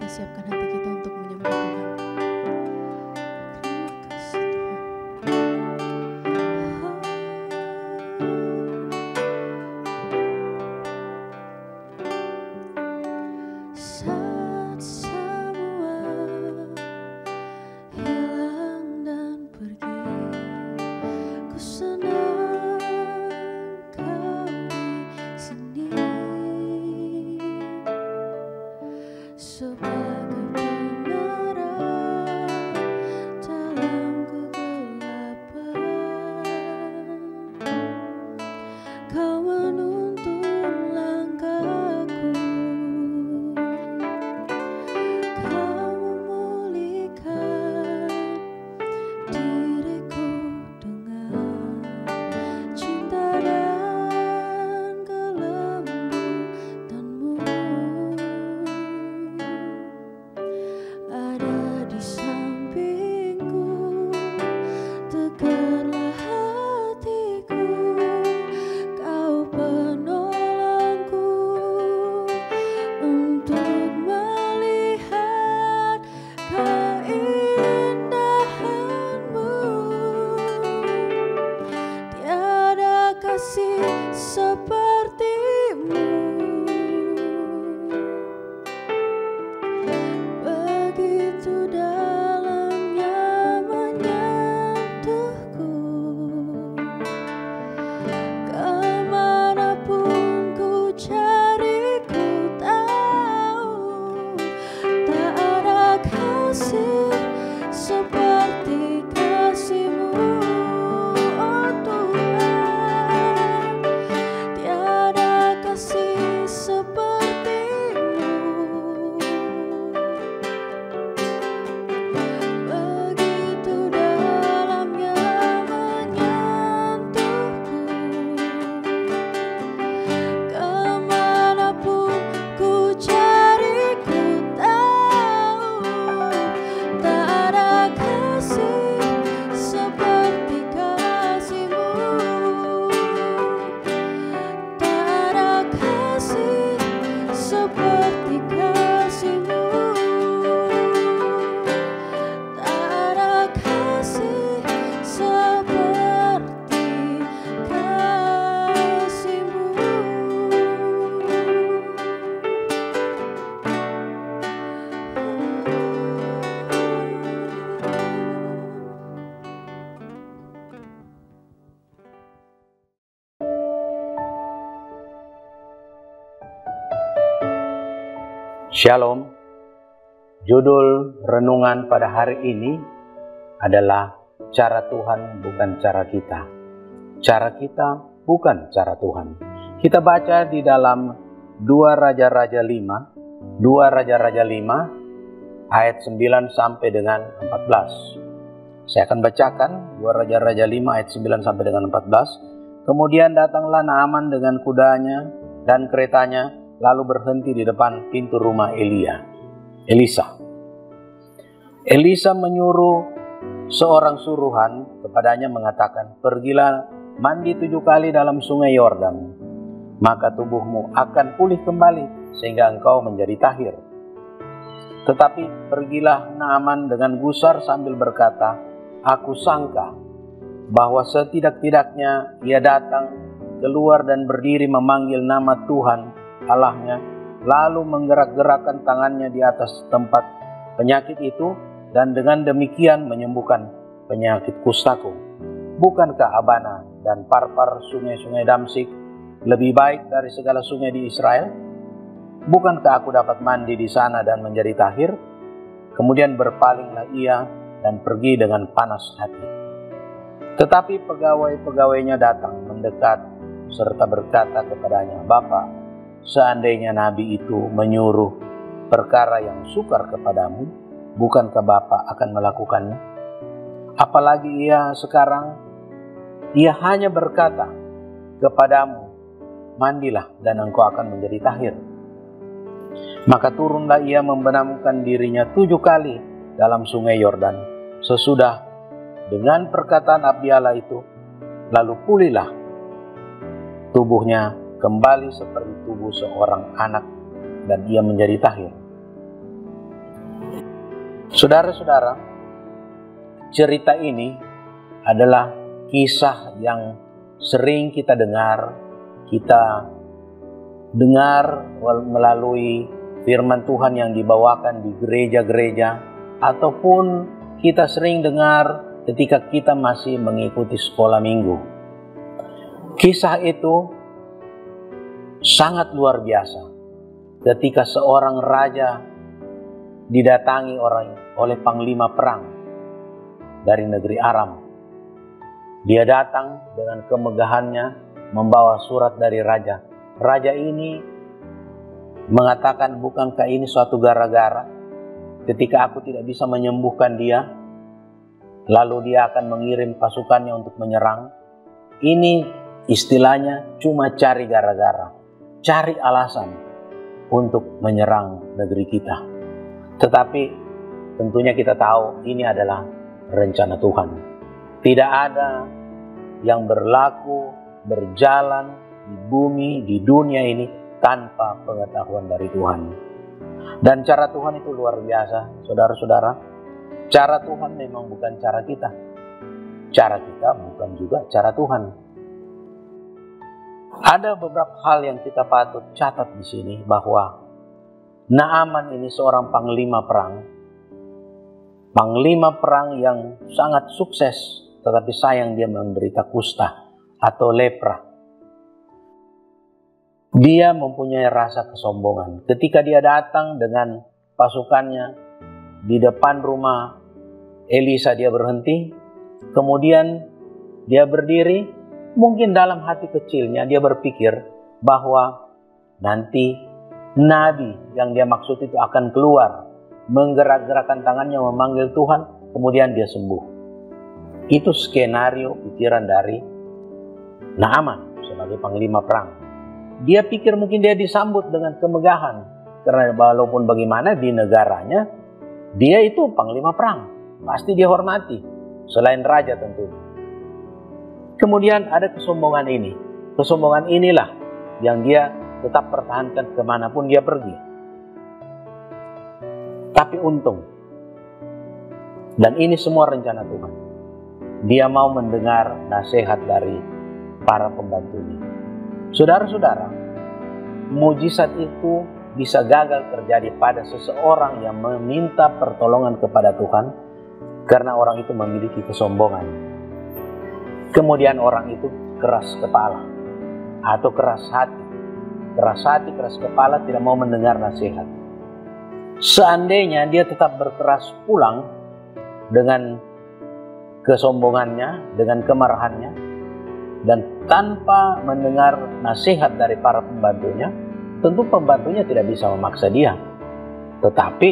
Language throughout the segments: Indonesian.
siapkan hati kita untuk menyembah Tuhan. Terima kasih Tuhan. Saat semua hilang dan pergi, ku senang kau di sini sebagai penerang dalam kegelapan. Kau menuntun langkahku, kau memulihkan diriku dengan cinta dan kelembutanmu. Ada di sampingku, tegarlah hatiku, kau penolongku untuk melihat keindahanmu. Tiada kasih sepertimu, begitu dalamnya menyentuhku. Kemanapun ku cari, ku tahu tak ada kasih seperti kasih-Mu, oh Tuhan. Tiada kasih seperti-Mu, begitu dalamnya menyentuhku. Kemanapun ku cari, ku tahu tak ada kasih seperti kasih-Mu, tak ada kasih seperti kasih-Mu, tak ada kasih seperti kasih-Mu. Shalom. Judul renungan pada hari ini adalah cara Tuhan bukan cara kita. Cara kita bukan cara Tuhan. Kita baca di dalam 2 Raja-Raja 5, 2 Raja-Raja 5 ayat 9 sampai dengan 14. Saya akan bacakan 2 Raja-Raja 5 ayat 9 sampai dengan 14. Kemudian datanglah Naaman dengan kudanya dan keretanya, lalu berhenti di depan pintu rumah Elisa. Elisa menyuruh seorang suruhan kepadanya mengatakan, pergilah mandi 7 kali dalam sungai Yordan, maka tubuhmu akan pulih kembali sehingga engkau menjadi tahir. Tetapi pergilah Naaman dengan gusar sambil berkata, aku sangka bahwa setidak-tidaknya ia datang keluar dan berdiri memanggil nama Tuhan Allahnya, lalu menggerak-gerakkan tangannya di atas tempat penyakit itu, dan dengan demikian menyembuhkan penyakit kustaku. Bukankah Abana dan Parpar, sungai-sungai Damsik, lebih baik dari segala sungai di Israel? Bukankah aku dapat mandi di sana dan menjadi tahir? Kemudian berpalinglah ia dan pergi dengan panas hati. Tetapi pegawai-pegawainya datang mendekat serta berkata kepadanya, Bapa, seandainya nabi itu menyuruh perkara yang sukar kepadamu, bukankah Bapa akan melakukannya? Apalagi ia sekarang, ia hanya berkata kepadamu, mandilah dan engkau akan menjadi tahir. Maka turunlah ia membenamkan dirinya 7 kali dalam sungai Yordan. Sesudah dengan perkataan abdi Allah itu, lalu pulihlah tubuhnya kembali seperti tubuh seorang anak, dan ia menjadi tahir. Saudara-saudara, cerita ini adalah kisah yang sering kita dengar melalui firman Tuhan yang dibawakan di gereja-gereja, ataupun kita sering dengar ketika kita masih mengikuti sekolah minggu. Kisah itu sangat luar biasa ketika seorang raja didatangi oleh panglima perang dari negeri Aram. Dia datang dengan kemegahannya membawa surat dari raja. Raja ini mengatakan, bukankah ini suatu gara-gara ketika aku tidak bisa menyembuhkan dia, lalu dia akan mengirim pasukannya untuk menyerang. Ini istilahnya cuma cari gara-gara, cari alasan untuk menyerang negeri kita. Tetapi tentunya kita tahu ini adalah rencana Tuhan. Tidak ada yang berjalan di bumi, di dunia ini tanpa pengetahuan dari Tuhan. Dan cara Tuhan itu luar biasa, saudara-saudara. Cara Tuhan memang bukan cara kita. Cara kita bukan juga cara Tuhan. Ada beberapa hal yang kita patut catat di sini, bahwa Naaman ini seorang panglima perang yang sangat sukses, tetapi sayang dia menderita kusta atau lepra. Dia mempunyai rasa kesombongan. Ketika dia datang dengan pasukannya di depan rumah Elisa, dia berhenti, kemudian dia berdiri. Mungkin dalam hati kecilnya dia berpikir bahwa nanti nabi yang dia maksud itu akan keluar, menggerak-gerakkan tangannya memanggil Tuhan, kemudian dia sembuh. Itu skenario pikiran dari Naaman sebagai panglima perang. Dia pikir mungkin dia disambut dengan kemegahan, karena walaupun bagaimana di negaranya dia itu panglima perang, pasti dia hormati selain raja tentunya. Kemudian ada kesombongan ini. Kesombongan inilah yang dia tetap pertahankan kemanapun dia pergi. Tapi untung, dan ini semua rencana Tuhan, dia mau mendengar nasihat dari para pembantunya. Saudara-saudara, mujizat itu bisa gagal terjadi pada seseorang yang meminta pertolongan kepada Tuhan karena orang itu memiliki kesombongan. Kemudian orang itu keras kepala atau keras hati, keras kepala, tidak mau mendengar nasihat. Seandainya dia tetap berkeras pulang dengan kesombongannya, dengan kemarahannya, dan tanpa mendengar nasihat dari para pembantunya, tentu pembantunya tidak bisa memaksa dia. Tetapi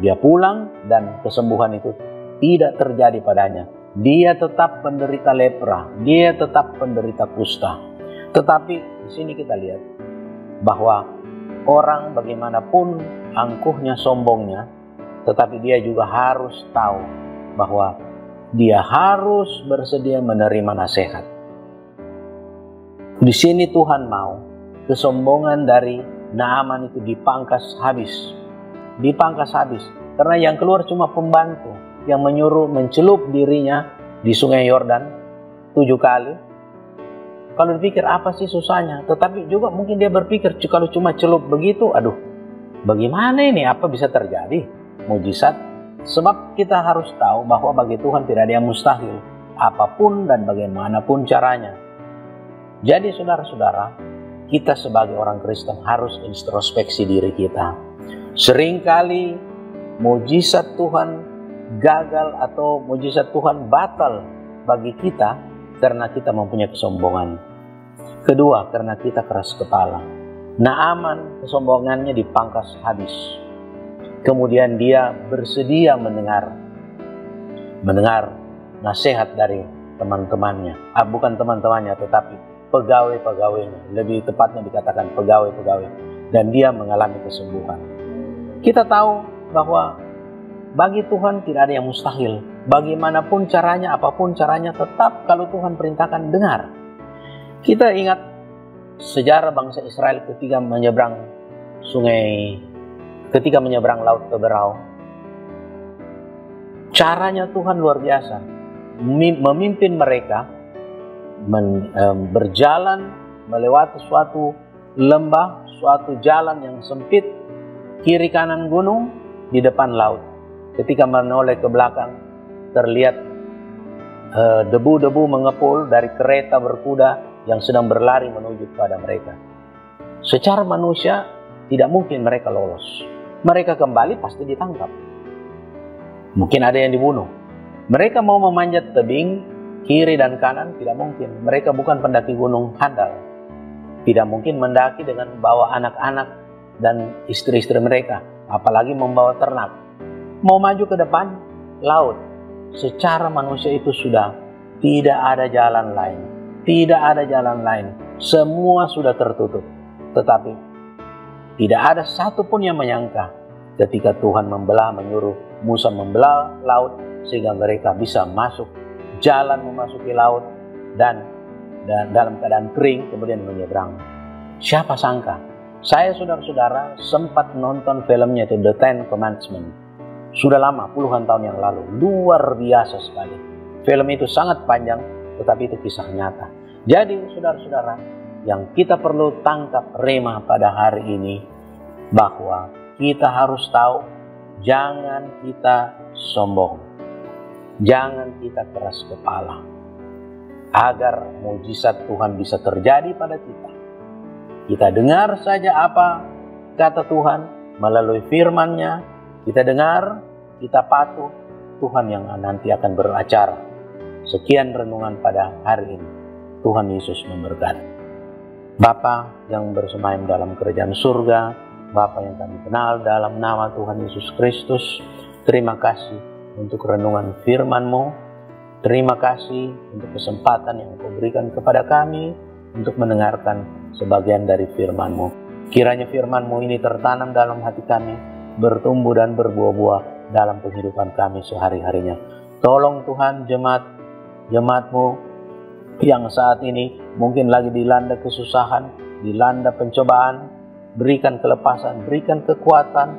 dia pulang dan kesembuhan itu tidak terjadi padanya. Dia tetap penderita lepra, dia tetap penderita kusta. Tetapi di sini kita lihat bahwa orang bagaimanapun angkuhnya, sombongnya, tetapi dia juga harus tahu bahwa dia harus bersedia menerima nasihat. Di sini Tuhan mau kesombongan dari Naaman itu dipangkas habis. Dipangkas habis. Karena yang keluar cuma pembantu yang menyuruh mencelup dirinya di sungai Yordan 7 kali. Kalau dipikir apa sih susahnya? Tetapi juga mungkin dia berpikir kalau cuma celup begitu, aduh, bagaimana ini? Apa bisa terjadi? Mujizat. Sebab kita harus tahu bahwa bagi Tuhan tidak ada yang mustahil. Apapun dan bagaimanapun caranya. Jadi saudara-saudara, kita sebagai orang Kristen harus introspeksi diri kita. Seringkali mujizat Tuhan gagal atau mujizat Tuhan batal bagi kita karena kita mempunyai kesombongan. Kedua, karena kita keras kepala. Naaman kesombongannya dipangkas habis. Kemudian dia bersedia mendengar nasihat dari teman-temannya. Bukan teman-temannya, tetapi pegawai-pegawainya. Lebih tepatnya dikatakan pegawai-pegawai. Dan dia mengalami kesembuhan. Kita tahu bahwa bagi Tuhan tidak ada yang mustahil. Bagaimanapun caranya, apapun caranya, tetap kalau Tuhan perintahkan, dengar. Kita ingat sejarah bangsa Israel ketika menyeberang Laut Teberau. Caranya Tuhan luar biasa, memimpin mereka berjalan melewati suatu lembah, suatu jalan yang sempit, kiri kanan gunung, di depan laut. Ketika menoleh ke belakang, terlihat debu-debu mengepul dari kereta berkuda yang sedang berlari menuju kepada mereka. Secara manusia tidak mungkin mereka lolos. Mereka kembali pasti ditangkap. Mungkin ada yang dibunuh. Mereka mau memanjat tebing kiri dan kanan, tidak mungkin. Mereka bukan pendaki gunung handal. Tidak mungkin mendaki dengan bawa anak-anak dan istri-istri mereka, apalagi membawa ternak. Mau maju ke depan, laut. Secara manusia itu sudah tidak ada jalan lain. Tidak ada jalan lain. Semua sudah tertutup. Tetapi tidak ada satupun yang menyangka ketika Tuhan menyuruh Musa membelah laut sehingga mereka bisa masuk jalan memasuki laut dan dalam keadaan kering kemudian menyeberang. Siapa sangka? Saya saudara-saudara sempat nonton filmnya itu The Ten Commandments. Sudah lama, puluhan tahun yang lalu. Luar biasa sekali. Film itu sangat panjang, tetapi itu kisah nyata. Jadi saudara-saudara, yang kita perlu tangkap rema pada hari ini, bahwa kita harus tahu, jangan kita sombong. Jangan kita keras kepala. Agar mujizat Tuhan bisa terjadi pada kita. Kita dengar saja apa kata Tuhan melalui firman-Nya. Kita dengar, kita patuh, Tuhan yang nanti akan beracara. Sekian renungan pada hari ini. Tuhan Yesus memberkati. Bapa yang bersemayam dalam kerajaan surga, Bapa yang kami kenal dalam nama Tuhan Yesus Kristus, terima kasih untuk renungan firman-Mu. Terima kasih untuk kesempatan yang Kau berikan kepada kami untuk mendengarkan sebagian dari firman-Mu. Kiranya firman-Mu ini tertanam dalam hati kami, bertumbuh dan berbuah-buah dalam kehidupan kami sehari-harinya. Tolong Tuhan jemaat-Mu yang saat ini mungkin lagi dilanda kesusahan, dilanda pencobaan, berikan kelepasan, berikan kekuatan.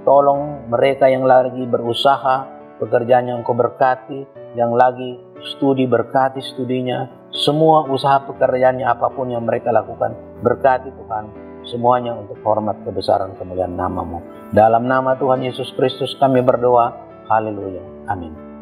Tolong mereka yang lagi berusaha, pekerjaan yang Kau berkati, yang lagi studi, berkati studinya, semua usaha pekerjaannya apapun yang mereka lakukan, berkati Tuhan, semuanya untuk hormat kebesaran kemuliaan nama-Mu. Dalam nama Tuhan Yesus Kristus kami berdoa, haleluya, amin.